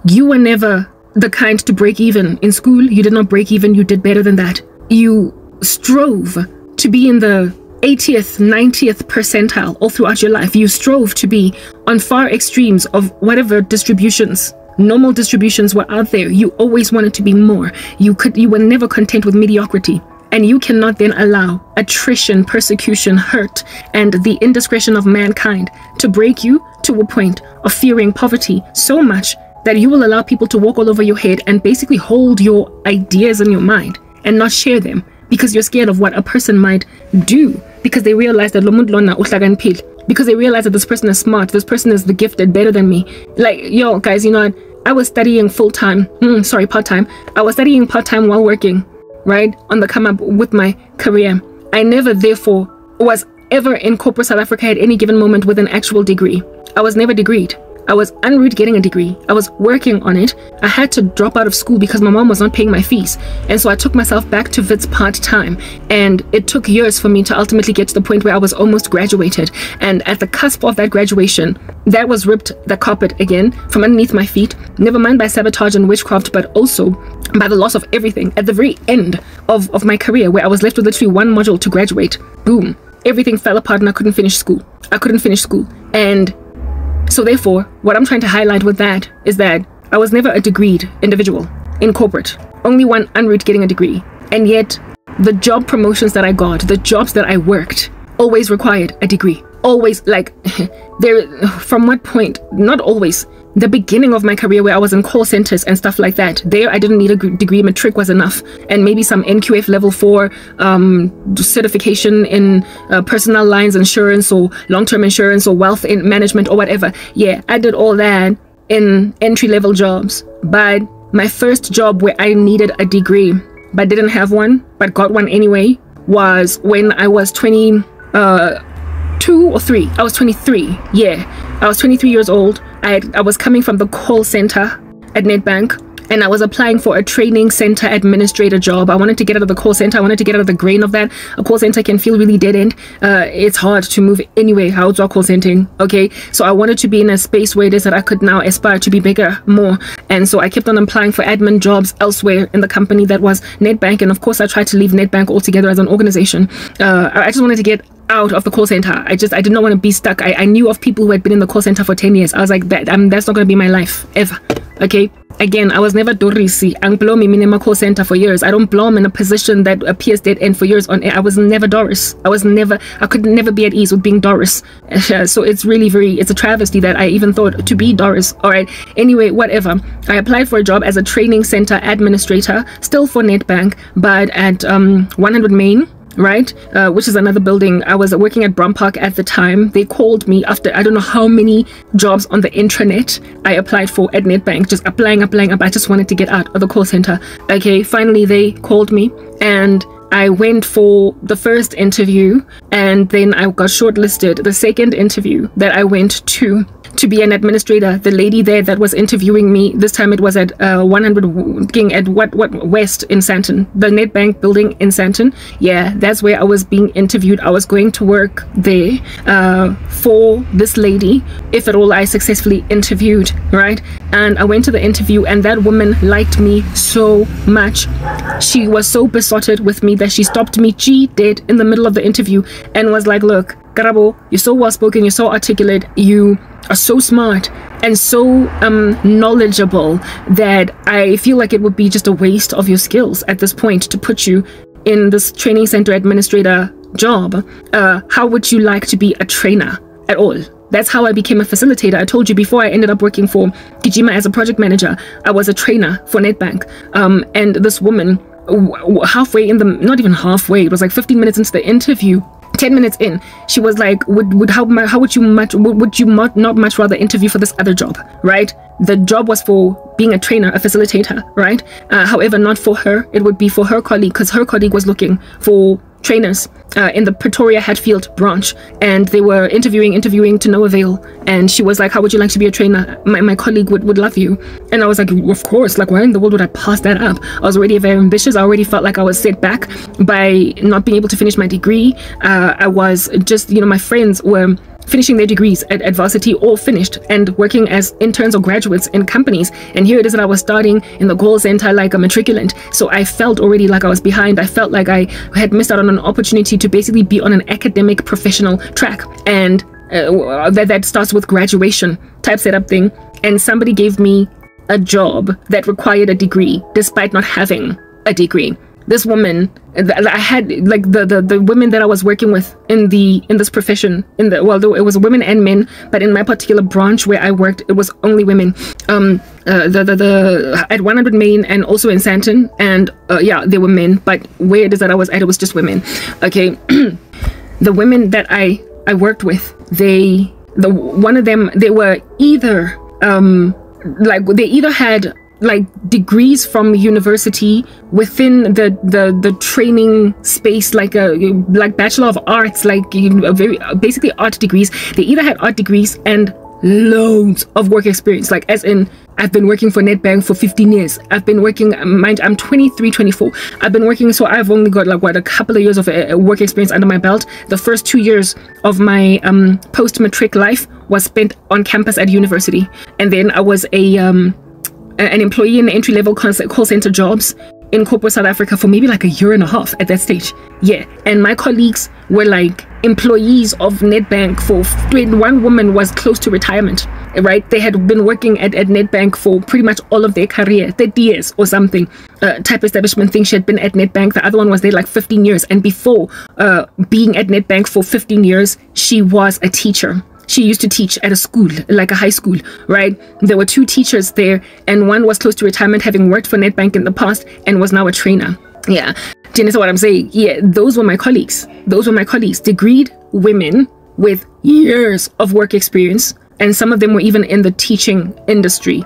You were never the kind to break even. In school, you did not break even. You did better than that. You strove to be in the 80th, 90th percentile all throughout your life. You strove to be on far extremes of whatever distributions, normal distributions were out there. You always wanted to be more. You were never content with mediocrity. And you cannot then allow attrition, persecution, hurt, and the indiscretion of mankind to break you to a point of fearing poverty so much that you will allow people to walk all over your head and basically hold your ideas in your mind and not share them because you're scared of what a person might do, because they realize that because they realize that this person is smart, this person is the gifted better than me. Like, yo, guys, you know what? I was studying part-time. I was studying part-time while working, right, on the come up with my career. I never, therefore, was ever in corporate South Africa at any given moment with an actual degree. I was never degreed. I was en route getting a degree. I was working on it. I had to drop out of school because my mom was not paying my fees. And so I took myself back to Wits part-time. And it took years for me to ultimately get to the point where I was almost graduated. And at the cusp of that graduation, that was ripped the carpet again from underneath my feet. Never mind by sabotage and witchcraft, but also by the loss of everything. At the very end of my career, where I was left with literally one module to graduate, boom, everything fell apart and I couldn't finish school. And so therefore, what I'm trying to highlight with that is that I was never a degreed individual in corporate, only one en route getting a degree. And yet the job promotions that I got, the jobs that I worked, always required a degree. Always, like, from what point, not always, the beginning of my career where I was in call centers and stuff like that, there I didn't need a degree. Matric was enough, and maybe some NQF level 4 certification in personal lines insurance or long-term insurance or wealth in management or whatever. Yeah, I did all that in entry-level jobs. But my first job where I needed a degree but didn't have one but got one anyway was when I was 22 or 3. I was 23. Yeah, I was 23 years old. I was coming from the call center at Nedbank, and I was applying for a training center administrator job. I wanted to get out of the call center. I wanted to get out of the grain of that. A call center can feel really dead end. It's hard to move anyway. How to call centering? Okay, so I wanted to be in a space where it is that I could now aspire to be bigger, more. And so I kept on applying for admin jobs elsewhere in the company that was Nedbank. And of course, I tried to leave Nedbank altogether as an organization. I just wanted to get out of the call center. I did not want to be stuck. I knew of people who had been in the call center for 10 years. I was like, that's not going to be my life ever. Okay, again, I was never Dorisi. I blow me in a call center for years. I don't blow in a position that appears dead end for years on air. I was never Doris. I could never be at ease with being Doris. So it's really it's a travesty that I even thought to be Doris. All right, anyway, whatever. I applied for a job as a training center administrator, still for Nedbank, but at 100 Main, right, which is another building. I was working at Brum Park at the time. They called me after I don't know how many jobs on the intranet I applied for at Nedbank, just applying. I just wanted to get out of the call center. Okay, finally they called me and I went for the first interview, and then I got shortlisted. The second interview that I went to be an administrator, the lady there that was interviewing me, this time it was at 100 King at what West in Sandton, the Nedbank building in Sandton. Yeah, that's where I was being interviewed. I was going to work there for this lady, if at all I successfully interviewed, right? And I went to the interview, and that woman liked me so much. She was so besotted with me that she stopped me dead in the middle of the interview and was like, look, Karabo, you're so well spoken, you're so articulate, you are so smart and so knowledgeable that I feel like it would be just a waste of your skills at this point to put you in this training center administrator job. How would you like to be a trainer at all? That's how I became a facilitator. I told you before I ended up working for Kijima as a project manager, I was a trainer for Nedbank. And this woman, halfway in the, not even halfway, it was like 15 minutes into the interview, 10 minutes in, she was like, would you not much rather interview for this other job, right? The job was for being a trainer, a facilitator, right? However, not for her. It would be for her colleague, because her colleague was looking for trainers in the Pretoria Hatfield branch, and they were interviewing to no avail. And she was like, how would you like to be a trainer? My colleague would love you. And I was like, of course, like, why in the world would I pass that up? I was already very ambitious. I already felt like I was set back by not being able to finish my degree. I was just, you know, my friends were finishing their degrees at varsity or finished and working as interns or graduates in companies. And here it is that I was starting in the call center like a matriculant. So I felt already like I was behind. I felt like I had missed out on an opportunity to basically be on an academic professional track. And that starts with graduation type setup thing. And somebody gave me a job that required a degree despite not having a degree. This woman, I had like the women that I was working with in this profession, well, it was women and men, but in my particular branch where I worked, it was only women. At 100 Main and also in Sandton, and yeah, there were men, but where it is that I was at, it was just women. Okay, the women that I worked with, one of them, they were either they either had like degrees from university within the training space, like Bachelor of Arts, like basically art degrees. They either had art degrees and loads of work experience, like as in I've been working for Nedbank for 15 years. I've been working, mind, I'm 23, 24. I've been working, so I've only got like a couple of years of work experience under my belt. The first 2 years of my post-matric life was spent on campus at university, and then I was an employee in the entry-level call center jobs in corporate South Africa for maybe like a year and a half at that stage. Yeah, and my colleagues were like employees of Nedbank for, one woman was close to retirement, right? They had been working at Nedbank for pretty much all of their career, 30 years or something, type establishment thing. She had been at Nedbank. The other one was there like 15 years. And before being at Nedbank for 15 years, she was a teacher. She used to teach at a school, like a high school, right? There were 2 teachers there, and one was close to retirement, having worked for Nedbank in the past, and was now a trainer. Yeah, do you understand what I'm saying? Yeah, those were my colleagues. Those were my colleagues, degreed women with years of work experience, and some of them were even in the teaching industry,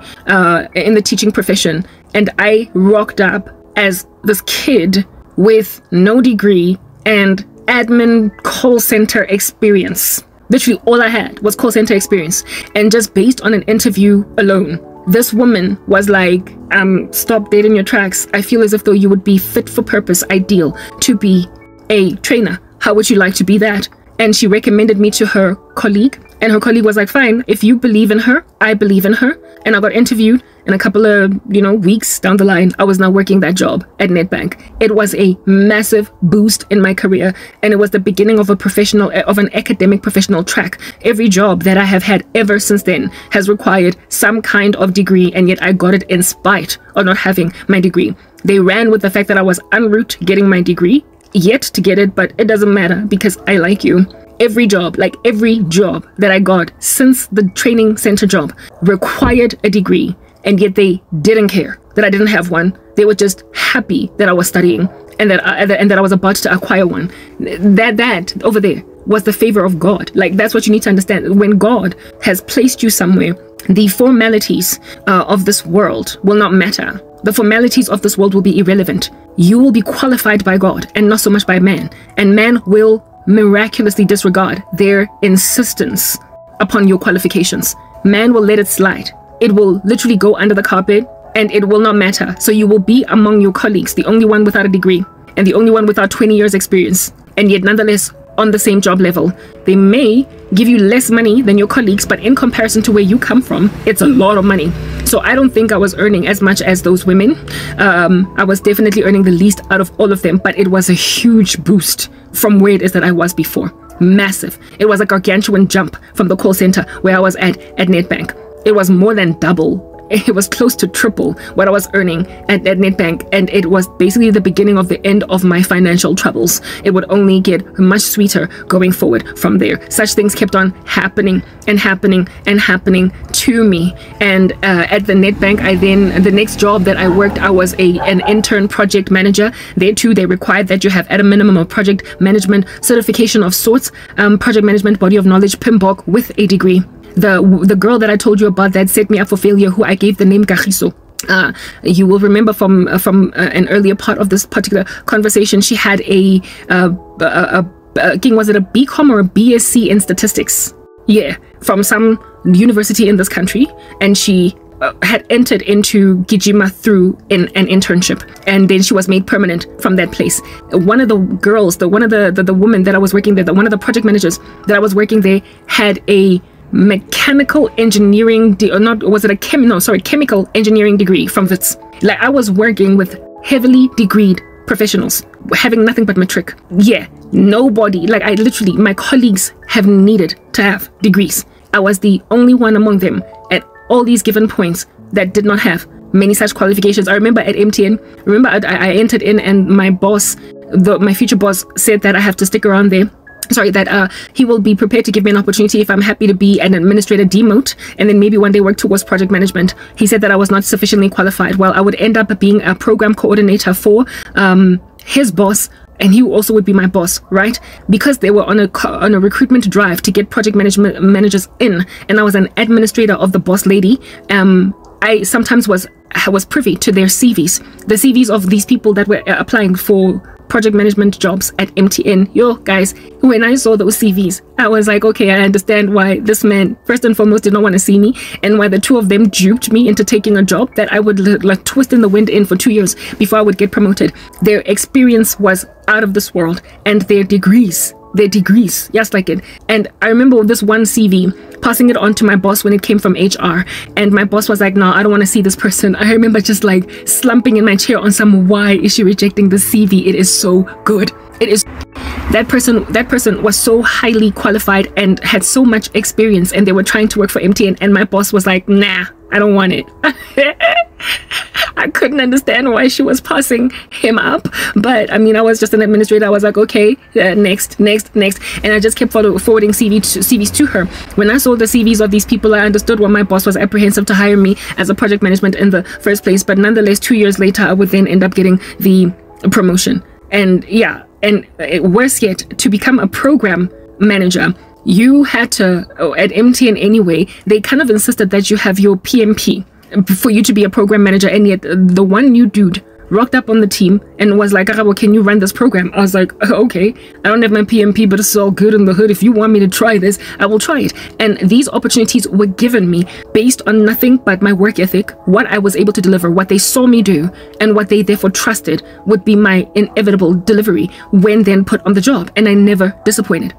in the teaching profession. And I rocked up as this kid with no degree and admin call center experience. Literally all I had was call center experience. And just based on an interview alone, this woman was like, stop dead in your tracks. I feel as if though you would be fit for purpose, ideal to be a trainer. How would you like to be that? And she recommended me to her colleague. And her colleague was like, fine, if you believe in her, I believe in her. And I got interviewed, and a couple of, weeks down the line, I was now working that job at Nedbank. It was a massive boost in my career, and it was the beginning of an academic professional track. Every job that I have had ever since then has required some kind of degree, and yet I got it in spite of not having my degree. They ran with the fact that I was en route to getting my degree, yet to get it, but it doesn't matter because I like you. Every job that I got since the training center job required a degree, and yet they didn't care that I didn't have one. They were just happy that I was studying and that I was about to acquire one. That over there was the favor of God. Like, that's what you need to understand. When God has placed you somewhere, the formalities of this world will not matter. The formalities of this world will be irrelevant. You will be qualified by God and not so much by man. And man will miraculously disregard their insistence upon your qualifications. Man will let it slide. It will literally go under the carpet, and it will not matter. So you will be among your colleagues, the only one without a degree and the only one without 20 years experience, and yet nonetheless on the same job level. They may give you less money than your colleagues, but in comparison to where you come from, it's a lot of money. So I don't think I was earning as much as those women. I was definitely earning the least out of all of them, but it was a huge boost from where it is that I was before. Massive. It was a gargantuan jump from the call center where I was at Nedbank. It was more than double. It was close to triple what I was earning at Nedbank, and it was basically the beginning of the end of my financial troubles. It would only get much sweeter going forward from there. Such things kept on happening and happening and happening to me. And at the Nedbank, the next job that I worked, I was an intern project manager. There too, they required that you have at a minimum a project management certification of sorts, project management body of knowledge, PMBOK, with a degree. The girl that I told you about that set me up for failure, who I gave the name Kagiso, you will remember from an earlier part of this particular conversation, she had was it a BCom or a BSc in statistics? Yeah, from some university in this country, and she had entered into Gijima through an internship, and then she was made permanent from that place. One of the girls, the woman that I was working there, one of the project managers that I was working there, had a mechanical engineering chemical engineering degree from Wits. Like, I was working with heavily degreed professionals having nothing but matric. Yeah, nobody, like, I literally, my colleagues have needed to have degrees. I was the only one among them at all these given points that did not have many such qualifications. I remember at MTN, I entered in, and my boss, my future boss, said that I have to stick around there. That he will be prepared to give me an opportunity if I'm happy to be an administrator demote, and then maybe one day work towards project management. He said that I was not sufficiently qualified. Well, I would end up being a program coordinator for his boss, and he also would be my boss, right? Because they were on a recruitment drive to get project management managers in, and I was an administrator of the boss lady. I sometimes was privy to their CVs, the CVs of these people that were applying for project management jobs at MTN. Yo, guys, when I saw those CVs, I was like, okay, I understand why this man, first and foremost, did not want to see me, and why the two of them duped me into taking a job that I would like twist in the wind in for 2 years before I would get promoted. Their experience was out of this world, and their degrees, yes, like it. And I remember this one CV, passing it on to my boss when it came from HR, and my boss was like, no, I don't want to see this person. I remember just like slumping in my chair on some, why is she rejecting the CV? It is so good. It is. That person was so highly qualified and had so much experience, and they were trying to work for MTN, and my boss was like, nah, I don't want it. I couldn't understand why she was passing him up, but I mean, I was just an administrator. I was like, okay, next, and I just kept forwarding CVs to her. When I saw the CVs of these people, I understood why my boss was apprehensive to hire me as a project management in the first place. But nonetheless, 2 years later, I would then end up getting the promotion. And yeah, and worse yet, to become a program manager, you had to, at MTN anyway, they kind of insisted that you have your PMP for you to be a program manager, and yet the one new dude rocked up on the team and was like, Karabo, can you run this program? I was like, okay, I don't have my PMP, but it's all good in the hood. If you want me to try this, I will try it. And these opportunities were given me based on nothing but my work ethic, what I was able to deliver, what they saw me do, and what they therefore trusted would be my inevitable delivery when then put on the job. And I never disappointed.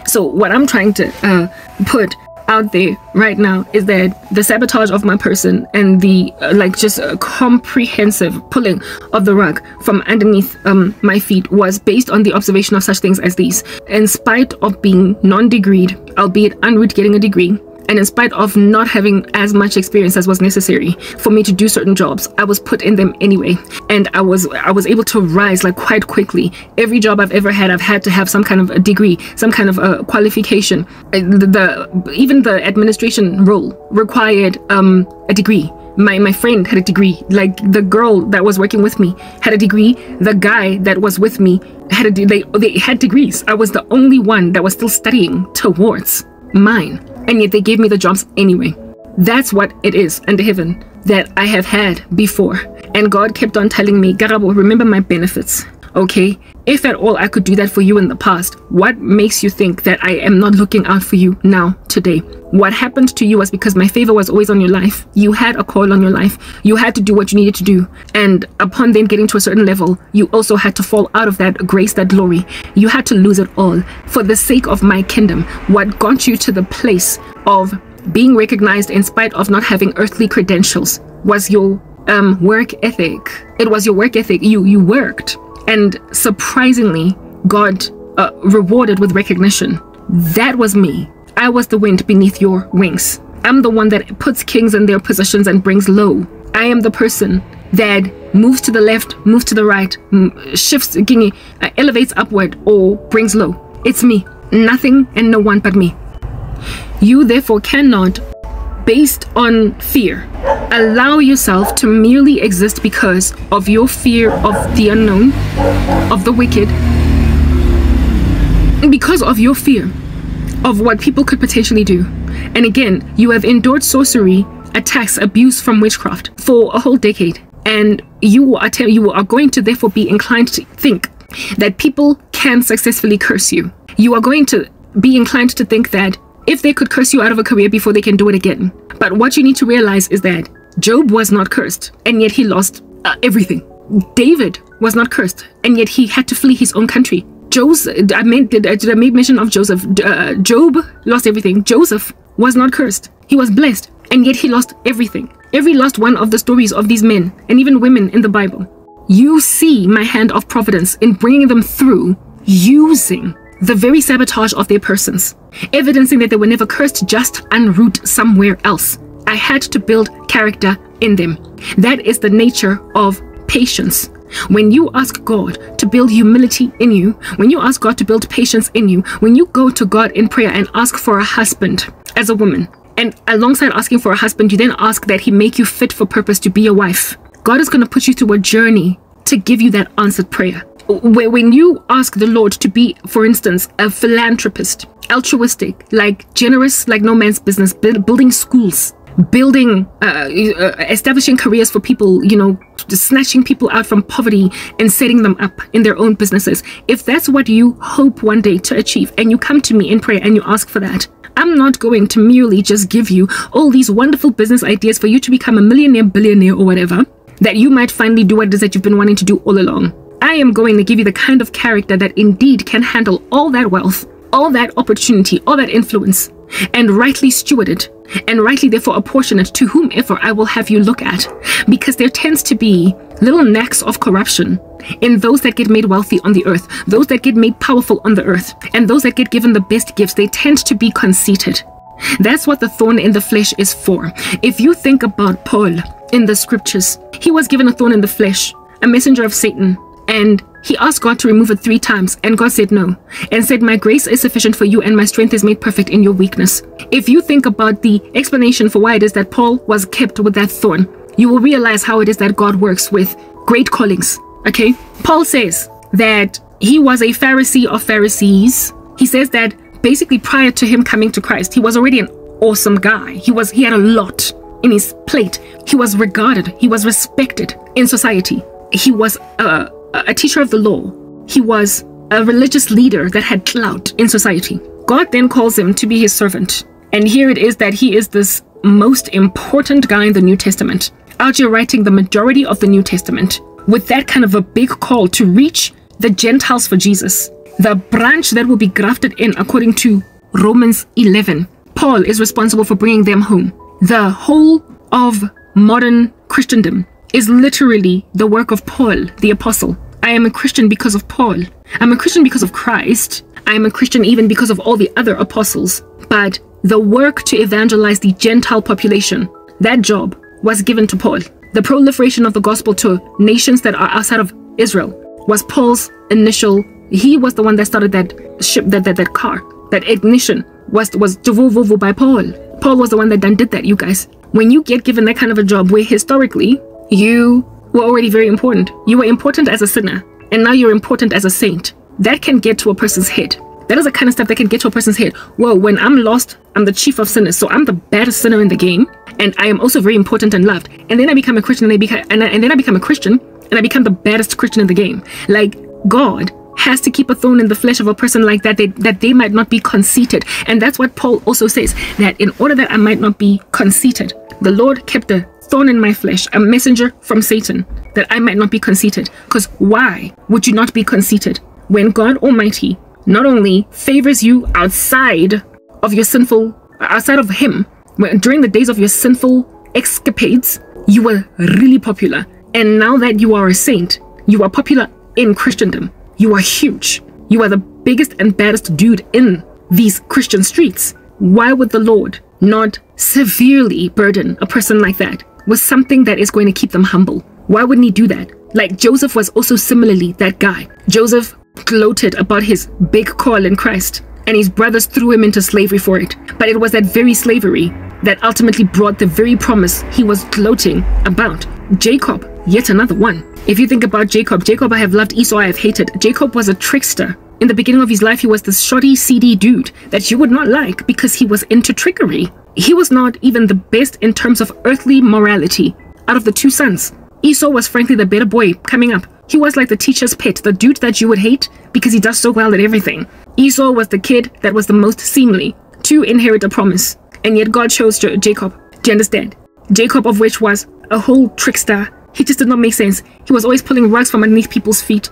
So what I'm trying to put out there right now is that the sabotage of my person and the just a comprehensive pulling of the rug from underneath my feet was based on the observation of such things as these. In spite of being non-degreed, albeit en route getting a degree, and in spite of not having as much experience as was necessary for me to do certain jobs, I was put in them anyway, and I was able to rise like quite quickly. Every job I've ever had, I've had to have some kind of a degree, some kind of a qualification. Even the administration role required a degree. My friend had a degree. Like, the girl that was working with me had a degree. The guy that was with me had they had degrees. I was the only one that was still studying towards mine. And yet they gave me the jobs anyway. That's what it is under heaven that I have had before. And God kept on telling me, Karabo, remember my benefits, okay? If at all I could do that for you in the past, what makes you think that I am not looking out for you now, today? What happened to you was because my favor was always on your life. You had a call on your life. You had to do what you needed to do. And upon then getting to a certain level, you also had to fall out of that grace, that glory. You had to lose it all for the sake of my kingdom. What got you to the place of being recognized in spite of not having earthly credentials was your work ethic. It was your work ethic. You worked. And surprisingly, God rewarded with recognition. That was me. I was the wind beneath your wings. I'm the one that puts kings in their positions and brings low. I am the person that moves to the left, moves to the right, shifts, elevates upward, or brings low. It's me. Nothing and no one but me. You therefore cannot, based on fear, allow yourself to merely exist because of your fear of the unknown, of the wicked, because of your fear of what people could potentially do. And again, you have endured sorcery, attacks, abuse from witchcraft for a whole decade, and you are going to therefore be inclined to think that people can successfully curse you. You are going to be inclined to think that if they could curse you out of a career before they can do it again, But what you need to realize is that Job was not cursed, and yet he lost everything. David was not cursed, and yet he had to flee his own country. Did I make mention of Joseph? Job lost everything. Joseph was not cursed. He was blessed, and yet he lost everything. Every last one of the stories of these men, and even women in the Bible, you see my hand of providence in bringing them through using the very sabotage of their persons, evidencing that they were never cursed, just en route somewhere else. I had to build character in them. That is the nature of patience. When you ask God to build humility in you, when you ask God to build patience in you, when you go to God in prayer and ask for a husband as a woman, and alongside asking for a husband, you then ask that he make you fit for purpose to be a wife, God is going to put you through a journey to give you that answered prayer. When you ask the Lord to be, for instance, a philanthropist, altruistic, like generous, like no man's business, building schools, building, establishing careers for people, you know, snatching people out from poverty and setting them up in their own businesses. If that's what you hope one day to achieve, and you come to me in prayer and you ask for that, I'm not going to merely just give you all these wonderful business ideas for you to become a millionaire, billionaire, or whatever, that you might finally do what it is that you've been wanting to do all along. I am going to give you the kind of character that indeed can handle all that wealth, all that opportunity, all that influence, and rightly steward it, and rightly therefore apportion it to whomever I will have you look at. Because there tends to be little knacks of corruption in those that get made wealthy on the earth, those that get made powerful on the earth, and those that get given the best gifts. They tend to be conceited. That's what the thorn in the flesh is for. If you think about Paul in the scriptures, he was given a thorn in the flesh, a messenger of Satan, and he asked God to remove it 3 times, and God said no, and said, my grace is sufficient for you, and my strength is made perfect in your weakness. If you think about the explanation for why it is that Paul was kept with that thorn, you will realize how it is that God works with great callings. Okay, Paul says that he was a Pharisee of Pharisees. He says that basically prior to him coming to Christ, he was already an awesome guy. He had a lot in his plate. He was regarded, he was respected in society. He was a teacher of the law. He was a religious leader that had clout in society. God then calls him to be his servant. And here it is that he is this most important guy in the New Testament, out here writing the majority of the New Testament, with that kind of a big call to reach the Gentiles for Jesus, the branch that will be grafted in according to Romans 11. Paul is responsible for bringing them home. The whole of modern Christendom is literally the work of Paul, the apostle. I am a Christian because of Paul. I'm a Christian because of Christ. I am a Christian even because of all the other apostles. But the work to evangelize the Gentile population, that job was given to Paul. The proliferation of the gospel to nations that are outside of Israel was Paul's initial. He was the one that started that ship, that car, that ignition was by Paul. Paul was the one that did that, you guys. When you get given that kind of a job where historically you were already very important, you were important as a sinner, and now you're important as a saint, that can get to a person's head. That is the kind of stuff that can get to a person's head. Whoa, when I'm lost, I'm the chief of sinners, so I'm the baddest sinner in the game, and I am also very important and loved. And then I become a Christian, and then I become a Christian, and I become the baddest Christian in the game. Like, God has to keep a thorn in the flesh of a person like that, that they might not be conceited. And that's what Paul also says, that in order that I might not be conceited, the Lord kept a thorn in my flesh, a messenger from Satan, that I might not be conceited. Because why would you not be conceited when God Almighty not only favors you outside of him, during the days of your sinful escapades, you were really popular. And now that you are a saint, you are popular in Christendom. You are huge. You are the biggest and baddest dude in these Christian streets. Why would the Lord not severely burden a person like that with something that is going to keep them humble? Why wouldn't he do that? Like, Joseph was also similarly that guy. Joseph gloated about his big call in Christ, and his brothers threw him into slavery for it. But it was that very slavery that ultimately brought the very promise he was gloating about. Jacob, yet another one. If you think about Jacob I have loved, Esau I have hated. Jacob was a trickster. In the beginning of his life, he was this shoddy, seedy dude that you would not like because he was into trickery. He was not even the best in terms of earthly morality out of the 2 sons. Esau was frankly the better boy coming up. He was like the teacher's pet, the dude that you would hate because he does so well at everything. Esau was the kid that was the most seemly to inherit a promise. And yet God chose Jacob. Do you understand? Jacob, of which was a whole trickster. He just did not make sense. He was always pulling rugs from underneath people's feet.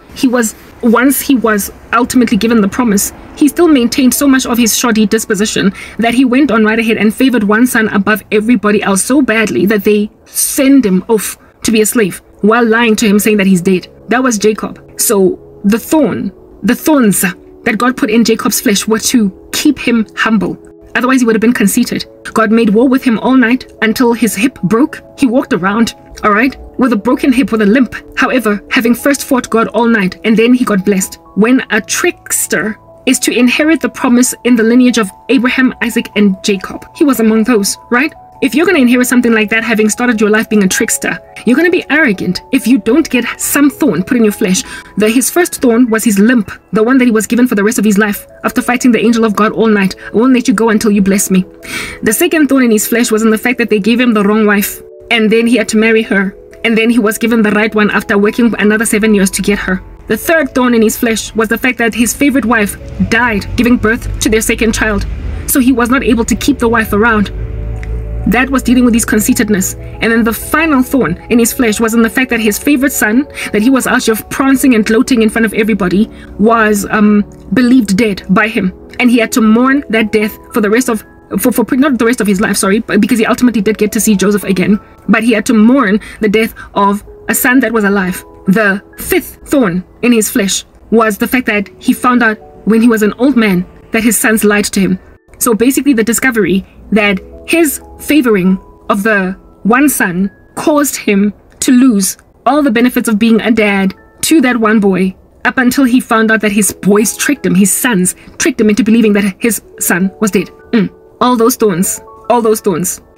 Once he was ultimately given the promise, he still maintained so much of his shoddy disposition that he went on right ahead and favored one son above everybody else so badly that they send him off to be a slave while lying to him, saying that he's dead. That was Jacob. So the thorns that God put in Jacob's flesh were to keep him humble. Otherwise, he would have been conceited. God made war with him all night until his hip broke. He walked around, all right, with a broken hip, with a limp. However, having first fought God all night, and then he got blessed. When a trickster is to inherit the promise in the lineage of Abraham, Isaac, and Jacob, he was among those, right? If you're going to inherit something like that, having started your life being a trickster, you're going to be arrogant if you don't get some thorn put in your flesh. His first thorn was his limp, the one that he was given for the rest of his life after fighting the angel of God all night. I won't let you go until you bless me. The second thorn in his flesh was in the fact that they gave him the wrong wife, and then he had to marry her, and then he was given the right one after working another 7 years to get her. The third thorn in his flesh was the fact that his favorite wife died giving birth to their second child, so he was not able to keep the wife around. That was dealing with his conceitedness. And then the final thorn in his flesh was in the fact that his favorite son, that he was out here prancing and gloating in front of everybody, was believed dead by him. And he had to mourn that death for the rest of, not the rest of his life, sorry, but because he ultimately did get to see Joseph again. But he had to mourn the death of a son that was alive. The fifth thorn in his flesh was the fact that he found out when he was an old man that his sons lied to him. So basically the discovery that his favoring of the one son caused him to lose all the benefits of being a dad to that one boy, up until he found out that his boys tricked him, his sons tricked him into believing that his son was dead. All those thorns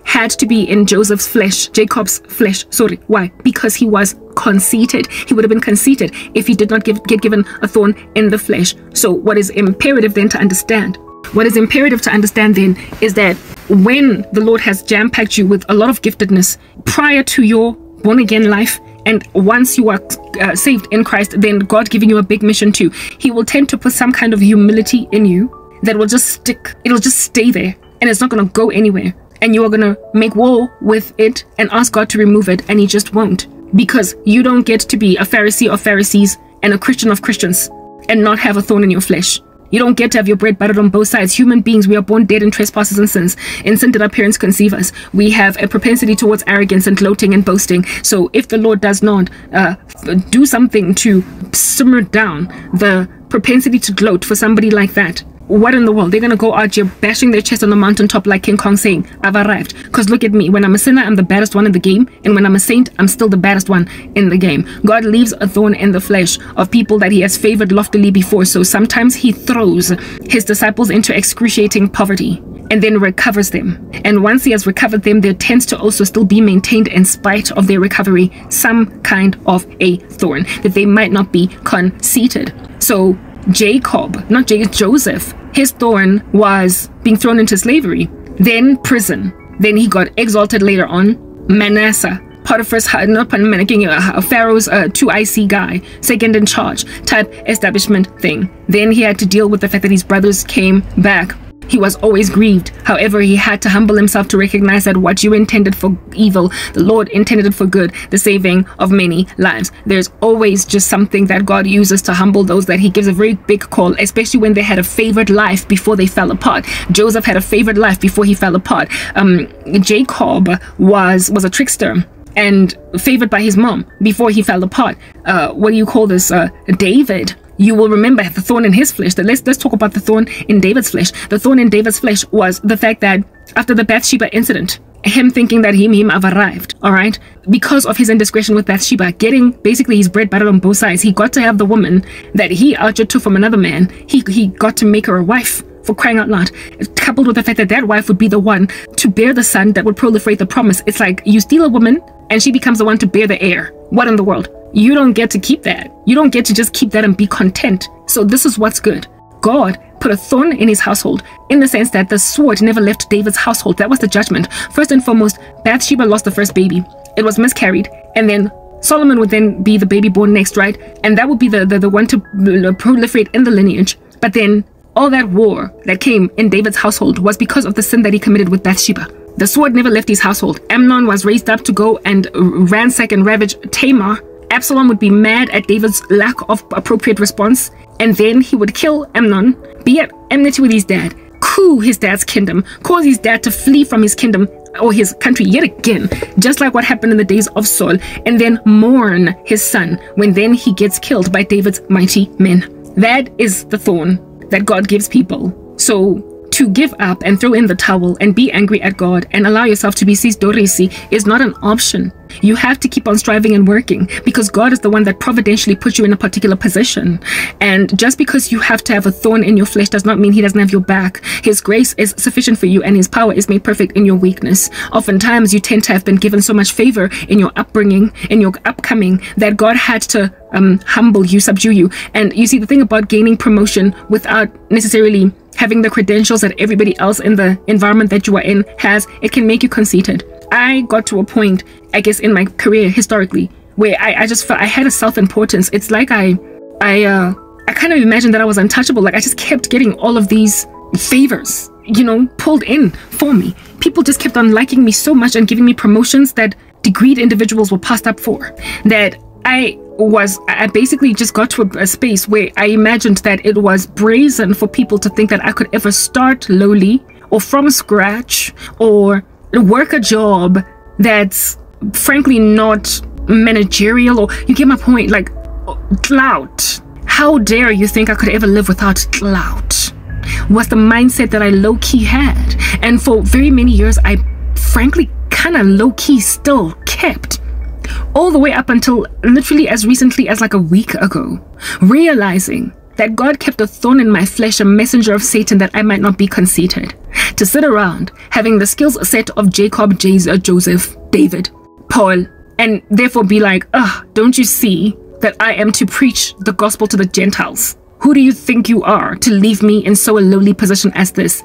had to be in Joseph's flesh, Jacob's flesh. Sorry, why? Because he was conceited. He would have been conceited if he did not get given a thorn in the flesh. So what is imperative then to understand? What is imperative to understand then is that when the Lord has jam-packed you with a lot of giftedness prior to your born-again life, and once you are saved in Christ, then God giving you a big mission too, he will tend to put some kind of humility in you that will just stick. It'll just stay there and it's not going to go anywhere. And you are going to make war with it and ask God to remove it, and he just won't. Because you don't get to be a Pharisee of Pharisees and a Christian of Christians and not have a thorn in your flesh. You don't get to have your bread buttered on both sides. Human beings, we are born dead in trespasses and sins. In sin did our parents conceive us. We have a propensity towards arrogance and gloating and boasting. So if the Lord does not do something to simmer down the propensity to gloat for somebody like that, what in the world? They're going to go out here bashing their chest on the mountaintop like King Kong saying, I've arrived. Because look at me. When I'm a sinner, I'm the baddest one in the game. And when I'm a saint, I'm still the baddest one in the game. God leaves a thorn in the flesh of people that he has favored loftily before. So sometimes he throws his disciples into excruciating poverty and then recovers them. And once he has recovered them, there tends to also still be maintained, in spite of their recovery, some kind of a thorn, that they might not be conceited. So Joseph, his thorn was being thrown into slavery, then prison, then he got exalted later on. Manasseh, Potiphar's, not Pharaoh's 2IC guy, second in charge type establishment thing. Then he had to deal with the fact that his brothers came back. He was always grieved. However, he had to humble himself to recognize that what you intended for evil, the Lord intended it for good, the saving of many lives. There's always just something that God uses to humble those that he gives a very big call, especially when they had a favored life before they fell apart. Joseph had a favored life before he fell apart. Jacob was a trickster and favored by his mom before he fell apart. What do you call this? David. You will remember the thorn in his flesh. Let's talk about the thorn in David's flesh. The thorn in David's flesh was the fact that after the Bathsheba incident, him thinking that him have arrived, all right, because of his indiscretion with Bathsheba, getting basically his bread buttered on both sides, he got to have the woman that he outjudged to from another man. He got to make her a wife, for crying out loud, coupled with the fact that that wife would be the one to bear the son that would proliferate the promise. It's like you steal a woman and she becomes the one to bear the heir. What in the world? You don't get to keep that. You don't get to just keep that and be content. So this is what's good. God put a thorn in his household, in the sense that the sword never left David's household. That was the judgment. First and foremost, Bathsheba lost the first baby. It was miscarried, and then Solomon would then be the baby born next, right? And that would be the one to proliferate in the lineage. But then all that war that came in David's household was because of the sin that he committed with Bathsheba. The sword never left his household. Amnon was raised up to go and ransack and ravage Tamar. Absalom would be mad at David's lack of appropriate response, and then he would kill Amnon, be at enmity with his dad, coup his dad's kingdom, cause his dad to flee from his kingdom or his country yet again, just like what happened in the days of Saul, and then mourn his son when then he gets killed by David's mighty men. That is the thorn that God gives people. So to give up and throw in the towel and be angry at God and allow yourself to be sisdorisi is not an option. You have to keep on striving and working, because God is the one that providentially puts you in a particular position. And just because you have to have a thorn in your flesh does not mean he doesn't have your back. His grace is sufficient for you, and his power is made perfect in your weakness. Oftentimes you tend to have been given so much favor in your upbringing, in your upcoming, that God had to humble you, subdue you. And you see, the thing about gaining promotion without necessarily having the credentials that everybody else in the environment that you are in has, it can make you conceited. I got to a point, I guess, in my career historically, where I just felt I had a self-importance. It's like I kind of imagined that I was untouchable. Like I just kept getting all of these favors, you know, pulled in for me. People just kept on liking me so much and giving me promotions that degreed individuals were passed up for, that I basically just got to a space where I imagined that it was brazen for people to think that I could ever start lowly or from scratch or work a job that's frankly not managerial, or you get my point, like clout. How dare you think I could ever live without clout? Was the mindset that I low-key had, and for very many years I frankly kind of low-key still kept, all the way up until literally as recently as like a week ago, realizing that God kept a thorn in my flesh, a messenger of Satan, that I might not be conceited, to sit around having the skills set of Jacob, Joseph, David, Paul, and therefore be like, don't you see that I am to preach the gospel to the Gentiles? Who do you think you are to leave me in so a lowly position as this?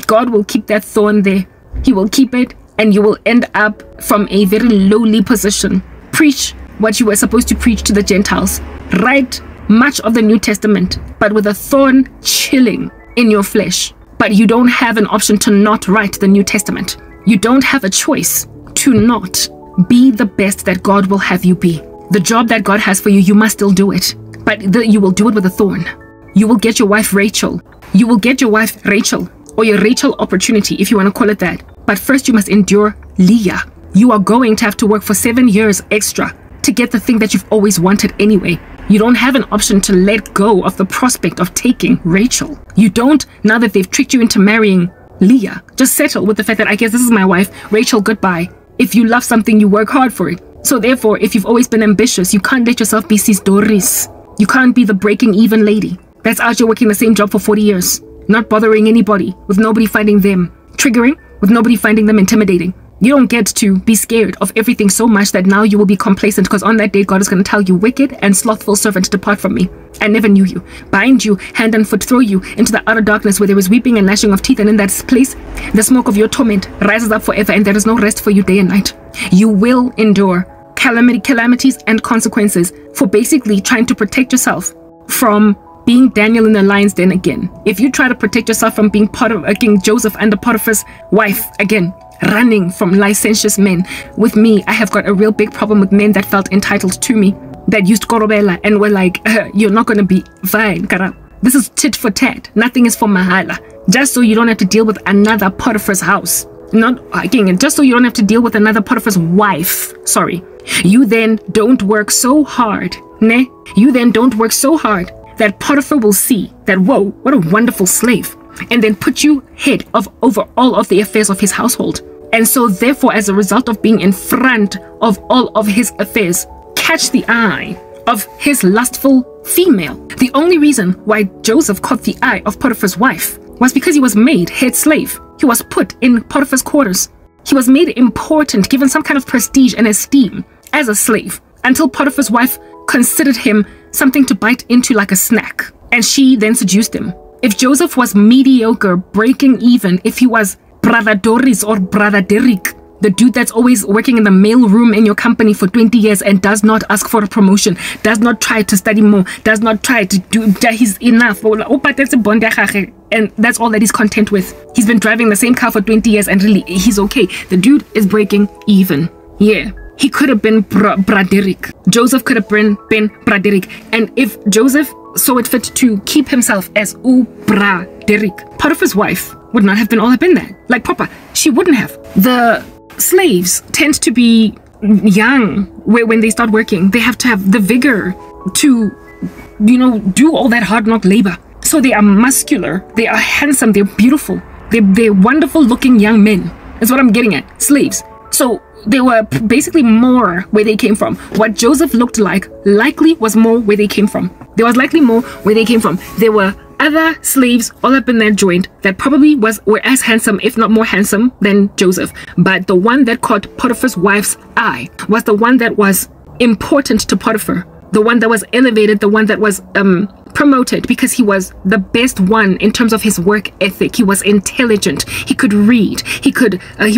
God will keep that thorn there. He will keep it, and you will end up from a very lowly position. Preach what you were supposed to preach to the Gentiles. Write much of the New Testament, but with a thorn chilling in your flesh. But you don't have an option to not write the New Testament. You don't have a choice to not be the best that God will have you be. The job that God has for you, you must still do it. But you will do it with a thorn. You will get your wife Rachel. You will get your wife Rachel, or your Rachel opportunity, if you want to call it that. But first you must endure Leah. You are going to have to work for 7 years extra to get the thing that you've always wanted anyway. You don't have an option to let go of the prospect of taking Rachel. You don't, now that they've tricked you into marrying Leah. Just settle with the fact that I guess this is my wife, Rachel, goodbye. If you love something, you work hard for it. So therefore, if you've always been ambitious, you can't let yourself be sisdoris. You can't be the breaking even lady that's out here working the same job for 40 years, not bothering anybody, with nobody finding them triggering, with nobody finding them intimidating. You don't get to be scared of everything so much that now you will be complacent, because on that day God is going to tell you, wicked and slothful servant, depart from me. I never knew you. Bind you hand and foot, throw you into the outer darkness where there is weeping and gnashing of teeth, and in that place the smoke of your torment rises up forever, and there is no rest for you day and night. You will endure calamities and consequences for basically trying to protect yourself from being Daniel in the lion's den again. If you try to protect yourself from being part of King Joseph under Potiphar's wife again, running from licentious men. With me, I have got a real big problem with men that felt entitled to me, that used korobela and were like, you're not going to be fine, Karabo. This is tit for tat. Nothing is for mahala. Just so you don't have to deal with another Potiphar's house. Not again, just so you don't have to deal with another Potiphar's wife. Sorry. You then don't work so hard, ne? You then don't work so hard that Potiphar will see that, whoa, what a wonderful slave, and then put you head of over all of the affairs of his household. And so therefore, as a result of being in front of all of his affairs, catch the eye of his lustful female. The only reason why Joseph caught the eye of Potiphar's wife was because he was made head slave. He was put in Potiphar's quarters. He was made important, given some kind of prestige and esteem as a slave, until Potiphar's wife considered him something to bite into like a snack, and she then seduced him. If Joseph was mediocre, breaking even, if he was Brother Doris or Brother Derek, The dude that's always working in the mail room in your company for 20 years and does not ask for a promotion, does not try to study more, does not try to do, he's enough. And that's all that he's content with. He's been driving the same car for 20 years and really, he's okay. The dude is breaking even. Yeah. He could have been Braderick. Joseph could have been Braderick. And if Joseph saw it fit to keep himself as Braderick, Potiphar's wife would not have been all up in that. Like proper, she wouldn't have. The slaves tend to be young when they start working. They have to have the vigor to, do all that hard knock labor. So they are muscular, they are handsome, they're beautiful, they're wonderful looking young men. That's what I'm getting at. Slaves. So they were basically more where they came from. What Joseph looked like likely was more where they came from. There was likely more where they came from. There were other slaves all up in that joint that probably were as handsome, if not more handsome, than Joseph. But the one that caught Potiphar's wife's eye was the one that was important to Potiphar. The one that was elevated, the one that was promoted because he was the best one in terms of his work ethic. He was intelligent. He could read. He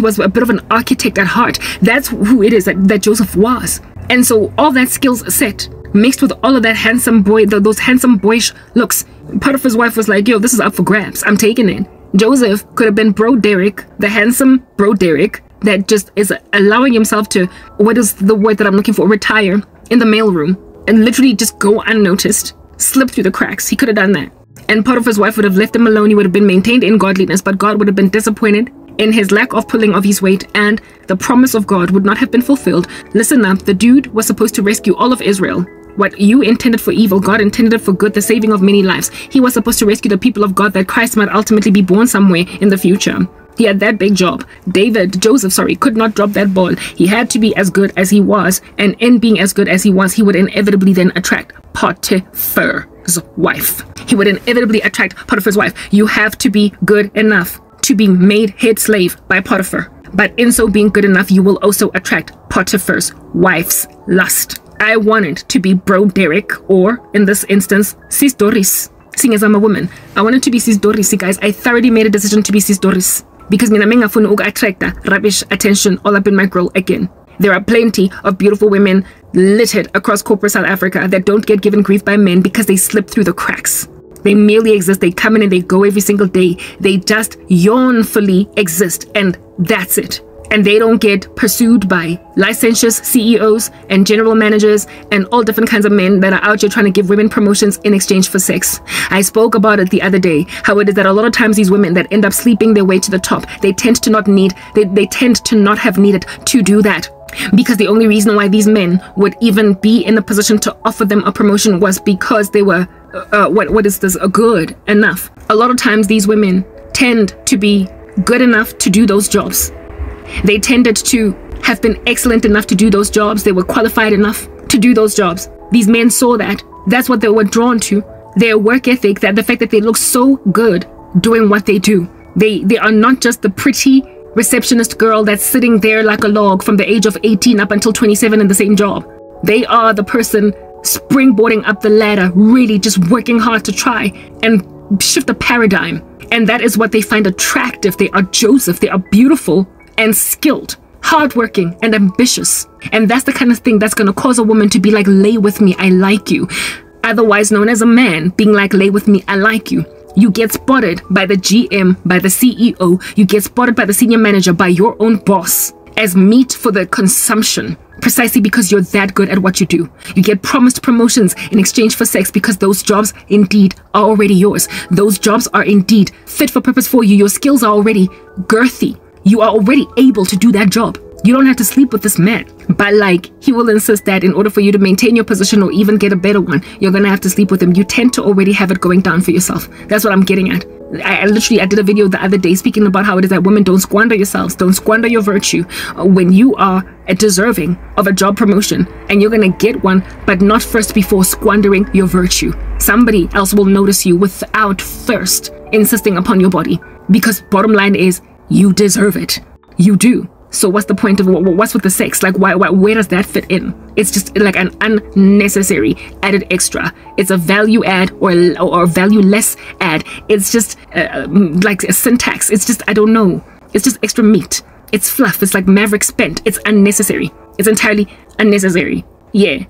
was a bit of an architect at heart. That's who it is that Joseph was. And so all that skills set mixed with all of that handsome boy, those handsome boyish looks, Potiphar's wife was like, yo, this is up for grabs. I'm taking it. Joseph could have been Bro Derek, the handsome Bro Derek that just is allowing himself to, what is the word that I'm looking for, retire in the mailroom and literally just go unnoticed, slip through the cracks. He could have done that. And Potiphar's wife would have left him alone. He would have been maintained in godliness, but God would have been disappointed in his lack of pulling of his weight, and the promise of God would not have been fulfilled. Listen up, the dude was supposed to rescue all of Israel. What you intended for evil, God intended it for good, the saving of many lives. He was supposed to rescue the people of God that Christ might ultimately be born somewhere in the future. He had that big job. Joseph, could not drop that ball. He had to be as good as he was, and in being as good as he was, he would inevitably then attract Potiphar's wife. He would inevitably attract Potiphar's wife. You have to be good enough to be made head slave by Potiphar. But in so being good enough, you will also attract Potiphar's wife's lust. I wanted to be Bro Derek, or in this instance, Sis Doris. Seeing as I'm a woman, I wanted to be Sis Doris, guys. I thoroughly made a decision to be Sis Doris because mina mengafuni attract rubbish attention all up in my grill again. There are plenty of beautiful women littered across corporate South Africa that don't get given grief by men because they slip through the cracks. They merely exist. They come in and they go every single day. They just yawnfully exist, and that's it. And they don't get pursued by licentious CEOs and general managers and all different kinds of men that are out here trying to give women promotions in exchange for sex. I spoke about it the other day, how it is that a lot of times these women that end up sleeping their way to the top, they tend to not have needed to do that. Because the only reason why these men would even be in a position to offer them a promotion was because they were, good enough. A lot of times these women tend to be good enough to do those jobs. They tended to have been excellent enough to do those jobs. They were qualified enough to do those jobs. These men saw that. That's what they were drawn to. Their work ethic, that the fact that they look so good doing what they do. They are not just the pretty receptionist girl that's sitting there like a log from the age of 18 up until 27 in the same job. They are the person springboarding up the ladder, really just working hard to try and shift the paradigm. And that is what they find attractive. They are Joseph. They are beautiful and skilled, hardworking and ambitious. And that's the kind of thing that's going to cause a woman to be like, lay with me, I like you. Otherwise known as a man being like, lay with me, I like you. You get spotted by the GM, by the CEO. You get spotted by the senior manager, by your own boss as meat for the consumption, precisely because you're that good at what you do. You get promised promotions in exchange for sex because those jobs indeed are already yours. Those jobs are indeed fit for purpose for you. Your skills are already girthy. You are already able to do that job. You don't have to sleep with this man. But he will insist that in order for you to maintain your position or even get a better one, you're going to have to sleep with him. You tend to already have it going down for yourself. That's what I'm getting at. I did a video the other day speaking about how it is that women don't squander yourselves, don't squander your virtue when you are deserving of a job promotion, and you're going to get one, but not first before squandering your virtue. Somebody else will notice you without first insisting upon your body, because bottom line is you deserve it. You do. So what's the point of what's with the sex? Where does that fit in? It's just like an unnecessary added extra. It's a value add or value less add. It's just like a syntax. It's just, I don't know. It's just extra meat. It's fluff. It's like Maverick spent. It's unnecessary. It's entirely unnecessary. Yeah.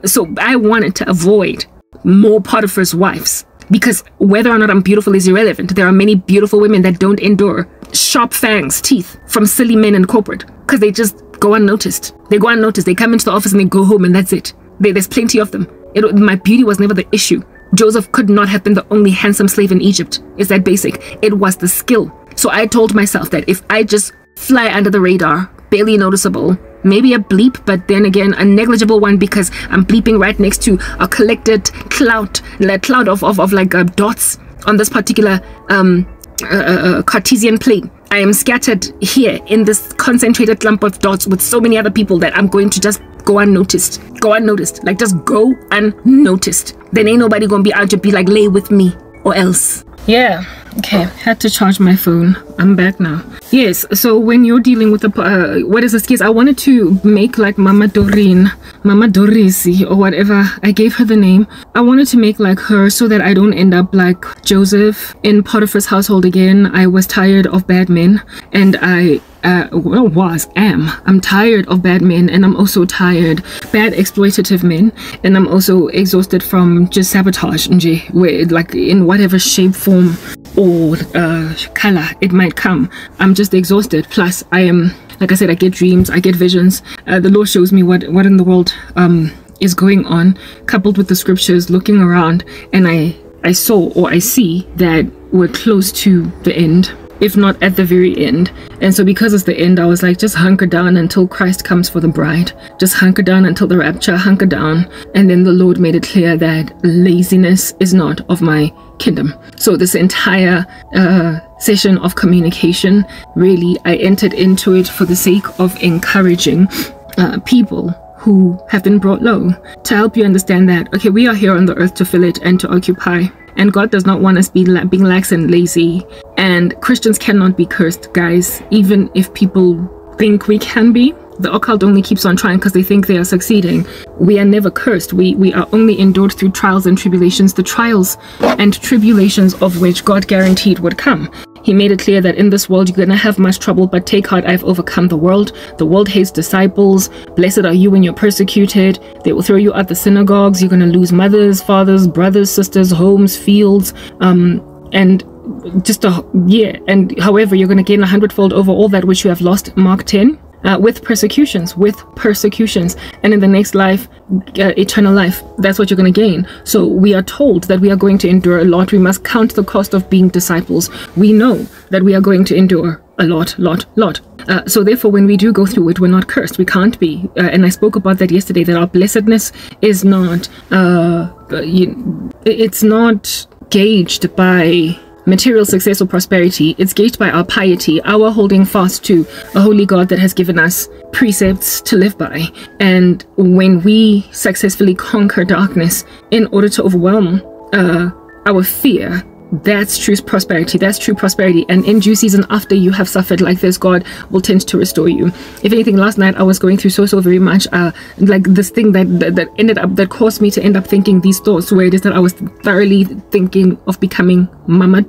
So I wanted to avoid more Potiphar's wives, because whether or not I'm beautiful is irrelevant. There are many beautiful women that don't endure sharp fangs, teeth from silly men in corporate, because they just go unnoticed. They go unnoticed. They come into the office and they go home, and that's it. There's plenty of them. My beauty was never the issue. Joseph could not have been the only handsome slave in Egypt. It's that basic. It was the skill. So I told myself that if I just fly under the radar, barely noticeable, maybe a bleep, but then again a negligible one, because I'm bleeping right next to a collected cloud of like dots on this particular Cartesian plane. I am scattered here in this concentrated clump of dots with so many other people that I'm going to just go unnoticed. Like just go unnoticed. Then ain't nobody gonna be out to be like, lay with me or else. Yeah, okay, had to charge my phone. I'm back now. Yes, so when you're dealing with the what is this case, I wanted to make like Mama Doreen, Mama Dorisi, or whatever, I gave her the name. I wanted to make like her so that I don't end up like Joseph in Potiphar's household again. I was tired of bad men, and I'm tired of bad men, and I'm also tired bad exploitative men, and I'm also exhausted from just sabotage, where like in whatever shape, form or color it might come. I'm just exhausted. Plus I am, like I said, I get dreams, I get visions. The Lord shows me what in the world is going on, coupled with the scriptures, looking around, and I saw, or I see, that we're close to the end, if not at the very end. And so because it's the end, I was like, just hunker down until Christ comes for the bride. Just hunker down until the rapture, hunker down. And then the Lord made it clear that laziness is not of my kingdom. So this entire session of communication, really, I entered into it for the sake of encouraging people who have been brought low, to help you understand that, okay, we are here on the earth to fill it and to occupy. And God does not want us being lax and lazy. And Christians cannot be cursed, guys, even if people think we can be. The occult only keeps on trying because they think they are succeeding. We are never cursed. We are only endured through trials and tribulations, the trials and tribulations of which God guaranteed would come. He made it clear that in this world you're going to have much trouble, but take heart, I've overcome the world. The world hates disciples. Blessed are you when you're persecuted. They will throw you out the synagogues. You're going to lose mothers, fathers, brothers, sisters, homes, fields, and just and however, you're going to gain 100-fold over all that which you have lost. Mark 10. With persecutions, and in the next life, eternal life. That's what you're going to gain. So we are told that we are going to endure a lot. We must count the cost of being disciples. We know that we are going to endure a lot. So therefore, when we do go through it, we're not cursed. We can't be. And I spoke about that yesterday, that our blessedness is not, it's not gauged by material success or prosperity. It's gauged by our piety, our holding fast to a holy God that has given us precepts to live by. And when we successfully conquer darkness in order to overwhelm our fear, that's true prosperity. That's true prosperity. And in due season, after you have suffered like this, God will tend to restore you. If anything, last night I was going through so very much like this thing that caused me to end up thinking these thoughts, where it is that I was thoroughly thinking of becoming Mama